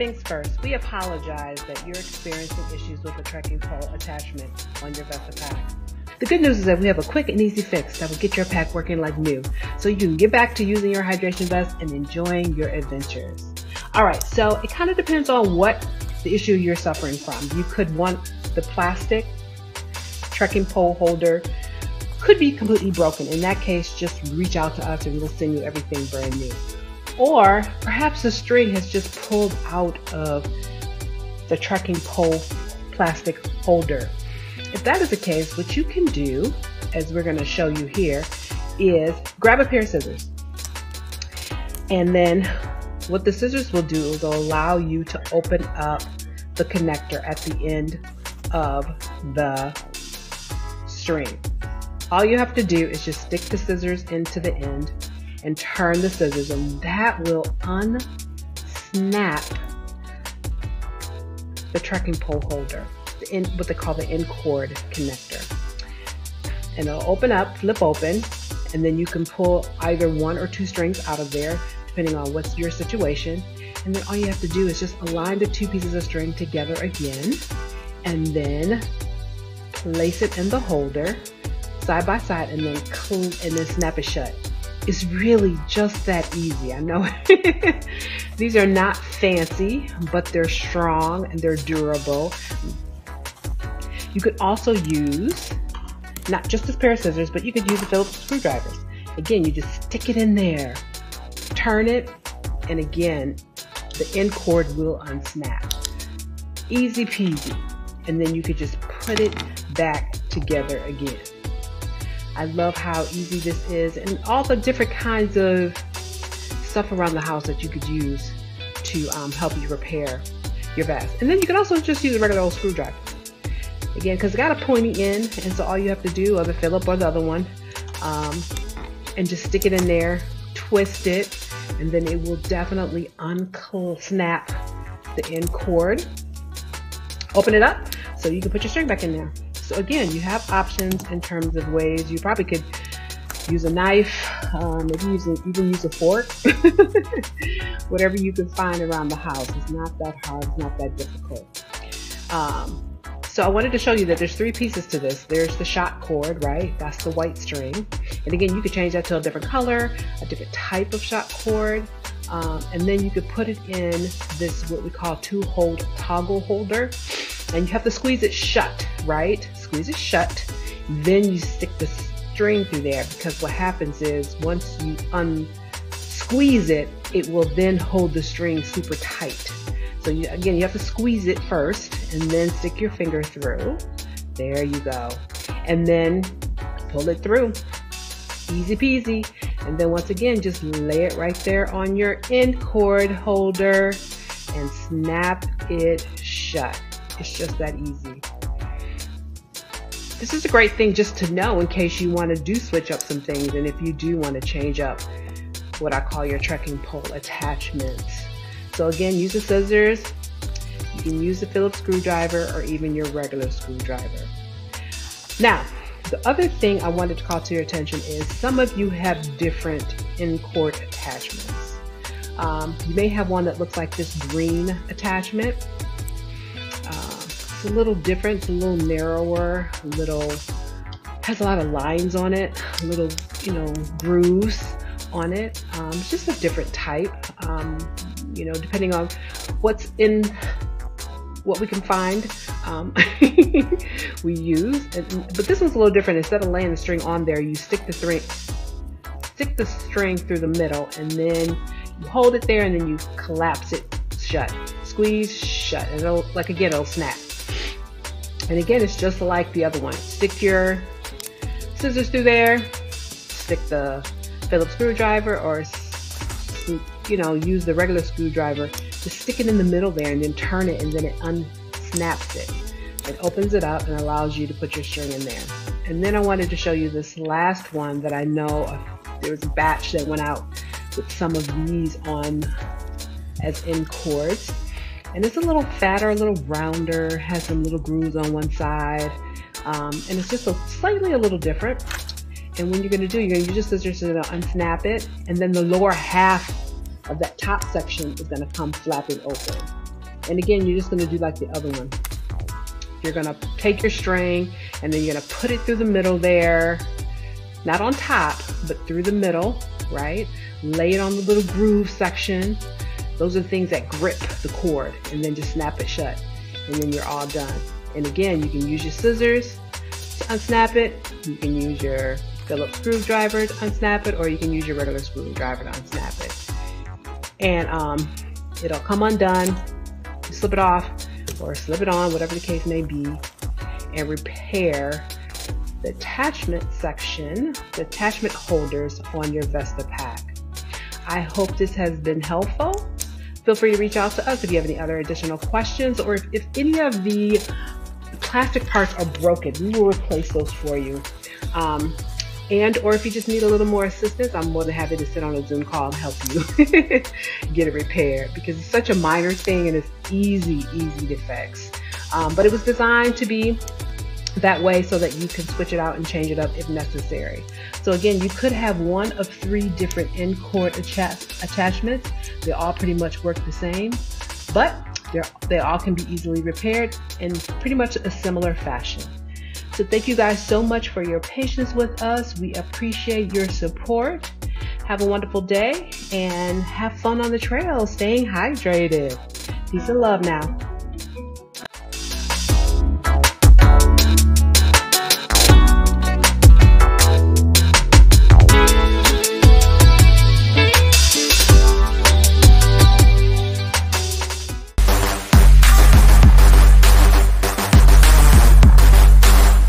Things first, we apologize that you're experiencing issues with the trekking pole attachment on your VestaPak. The good news is that we have a quick and easy fix that will get your pack working like new, so you can get back to using your hydration vest and enjoying your adventures. Alright, so it kind of depends on what the issue you're suffering from. You could want the plastic trekking pole holder could be completely broken. In that case, just reach out to us and we'll send you everything brand new. Or perhaps the string has just pulled out of the trekking pole plastic holder. If that is the case, what you can do, as we're going to show you here, is grab a pair of scissors. And then what the scissors will do is they'll allow you to open up the connector at the end of the string. All you have to do is just stick the scissors into the end and turn the scissors, and that will unsnap the trekking pole holder, what they call the end cord connector. And it'll open up, flip open, and then you can pull either one or two strings out of there, depending on what's your situation. And then all you have to do is just align the two pieces of string together again, and then place it in the holder side by side, and then snap it shut. It's really just that easy. I know these are not fancy, but they're strong and they're durable. You could also use not just this pair of scissors, but you could use the Phillips screwdrivers. Again, you just stick it in there, turn it, and again, the end cord will unsnap. Easy peasy. And then you could just put it back together again. I love how easy this is, and all the different kinds of stuff around the house that you could use to help you repair your vest. And then you can also just use a regular old screwdriver. Again, because it's got a pointy end, and so all you have to do, either Philip or the other one, and just stick it in there, twist it, and then it will definitely unsnap the end cord. Open it up so you can put your string back in there. So again, you have options in terms of ways. You probably could use a knife, maybe even use a fork, whatever you can find around the house. It's not that hard, it's not that difficult. So I wanted to show you that there's three pieces to this. There's the shot cord, right? That's the white string. And again, you could change that to a different color, a different type of shot cord. And then you could put it in this, what we call two-hole toggle holder. And you have to squeeze it shut, right? Squeeze it shut. Then you stick the string through there, because what happens is once you unsqueeze it, it will then hold the string super tight. So again, you have to squeeze it first and then stick your finger through. There you go. And then pull it through. Easy peasy. And then once again, just lay it right there on your end cord holder and snap it shut. It's just that easy. This is a great thing just to know in case you want to switch up some things, and if you do want to change up what I call your trekking pole attachments. So again, use the scissors. You can use the Phillips screwdriver or even your regular screwdriver. Now, the other thing I wanted to call to your attention is some of you have different end cord attachments. You may have one that looks like this green attachment. It's a little different, it's a little narrower, has a lot of lines on it, little, grooves on it. It's just a different type, depending on what we can find, we use. But this one's a little different. Instead of laying the string on there, you stick the string through the middle, and then you hold it there, and then you collapse it shut. Squeeze shut, and it'll snap. And again, it's just like the other one. Stick your scissors through there, stick the Phillips screwdriver, or use the regular screwdriver. Just stick it in the middle there and then turn it, and then it unsnaps it. It opens it up and allows you to put your string in there. And then I wanted to show you this last one that I know there was a batch that went out with some of these on as end cords. And it's a little fatter, a little rounder, has some little grooves on one side, and it's just slightly a little different. And what you're going to do, you're going to use your scissors to unsnap it, and then the lower half of that top section is going to come flapping open. And again, you're just going to do like the other one. You're going to take your string and then you're going to put it through the middle there, not on top, but through the middle, right? Lay it on the little groove section. Those are the things that grip the cord, and then just snap it shut, and then you're all done. And again, you can use your scissors to unsnap it. You can use your Phillips screwdriver to unsnap it, or you can use your regular screwdriver to unsnap it. And it'll come undone. You slip it off or slip it on, whatever the case may be, and repair the attachment section, the attachment holders on your VestaPak. I hope this has been helpful. Feel free to reach out to us if you have any other additional questions, or if any of the plastic parts are broken, we will replace those for you. Or if you just need a little more assistance, I'm more than happy to sit on a Zoom call and help you get it repaired, because it's such a minor thing and it's easy to fix. But it was designed to be that way so that you can switch it out and change it up if necessary. So again, you could have one of 3 different end cord attachments. They all pretty much work the same, but they all can be easily repaired in pretty much a similar fashion. So thank you guys so much for your patience with us. We appreciate your support. Have a wonderful day and have fun on the trail, staying hydrated. Peace and love now.